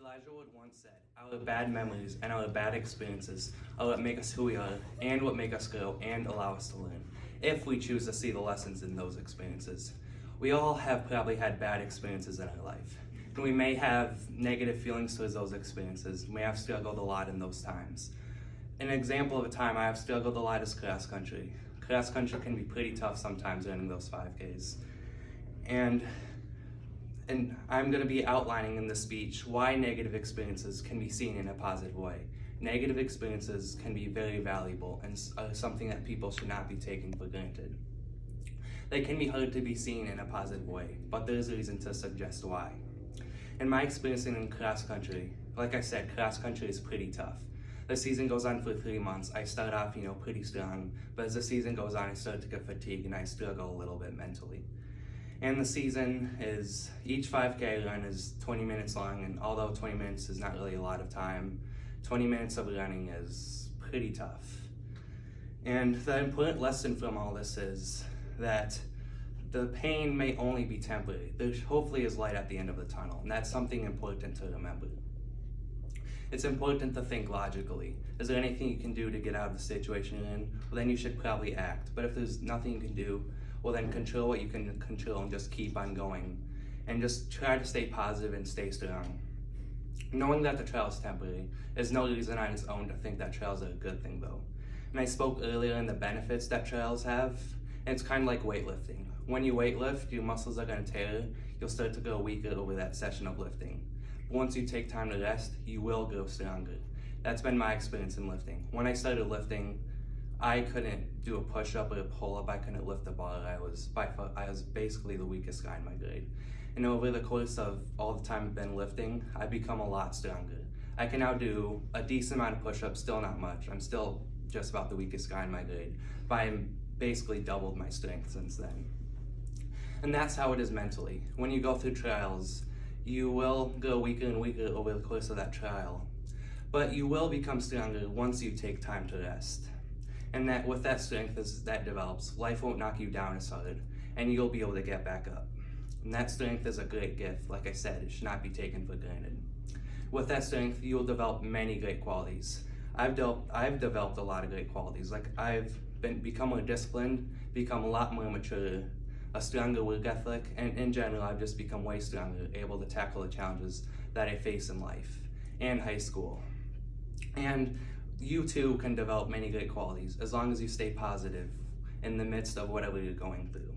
Elijah Wood once said, "Our bad memories and our bad experiences are what make us who we are and what make us grow and allow us to learn, if we choose to see the lessons in those experiences." We all have probably had bad experiences in our life, and we may have negative feelings towards those experiences. We may have struggled a lot in those times. An example of a time I have struggled a lot is cross country. Cross country can be pretty tough sometimes running those 5Ks. And I'm going to be outlining in this speech why negative experiences can be seen in a positive way. Negative experiences can be very valuable and are something that people should not be taking for granted. They can be hard to be seen in a positive way, but there's a reason to suggest why. In my experience in cross country, like I said, cross country is pretty tough. The season goes on for 3 months. I start off, pretty strong, but as the season goes on, I start to get fatigued and I struggle a little bit mentally. And the season is, each 5K run is 20 minutes long, and although 20 minutes is not really a lot of time, 20 minutes of running is pretty tough. And the important lesson from all this is that the pain may only be temporary. There hopefully is light at the end of the tunnel, and that's something important to remember. It's important to think logically. Is there anything you can do to get out of the situation you're in? Well, then you should probably act. But if there's nothing you can do, well, then control what you can control and just keep on going. And just try to stay positive and stay strong. Knowing that the trail is temporary is no reason on its own to think that trails are a good thing, though. And I spoke earlier in the benefits that trails have, and it's kind of like weightlifting. When you weightlift, your muscles are going to tear. You'll start to grow weaker over that session of lifting. But once you take time to rest, you will grow stronger. That's been my experience in lifting. When I started lifting, I couldn't do a push-up or a pull-up. I couldn't lift a bar. I was basically the weakest guy in my grade. And over the course of all the time I've been lifting, I've become a lot stronger. I can now do a decent amount of push-ups, still not much. I'm still just about the weakest guy in my grade, but I'm basically doubled my strength since then. And that's how it is mentally. When you go through trials, you will go weaker and weaker over the course of that trial, but you will become stronger once you take time to rest. And that with that strength as that develops, life won't knock you down as hard, and you'll be able to get back up. And that strength is a great gift. Like I said, it should not be taken for granted. With that strength, you'll develop many great qualities. I've developed a lot of great qualities. Like I've become more disciplined, become a lot more mature, a stronger work ethic, and in general, I've just become way stronger, able to tackle the challenges that I face in life and high school. And you too can develop many great qualities as long as you stay positive in the midst of whatever you're going through.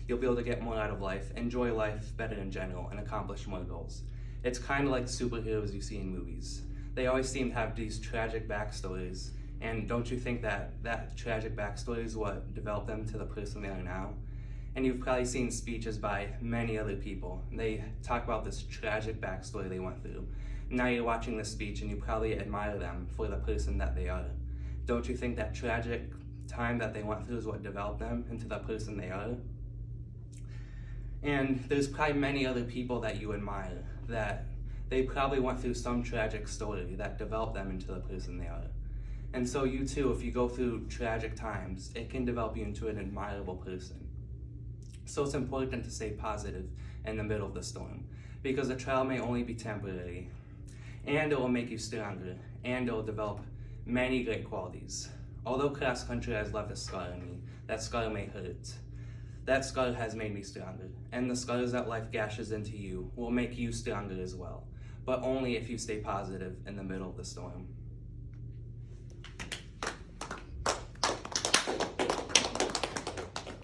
You'll be able to get more out of life, enjoy life better in general, and accomplish more goals. It's kind of like superheroes you see in movies. They always seem to have these tragic backstories, and don't you think that that tragic backstory is what developed them to the person they are now? And you've probably seen speeches by many other people. They talk about this tragic backstory they went through. Now you're watching this speech and you probably admire them for the person that they are. Don't you think that tragic time that they went through is what developed them into the person they are? And there's probably many other people that you admire that they probably went through some tragic story that developed them into the person they are. And so you too, if you go through tragic times, it can develop you into an admirable person. So it's important to stay positive in the middle of the storm, because the trial may only be temporary, and it will make you stronger, and it will develop many great qualities. Although cross country has left a scar in me, that scar may hurt. That scar has made me stronger, and the scars that life gashes into you will make you stronger as well, but only if you stay positive in the middle of the storm.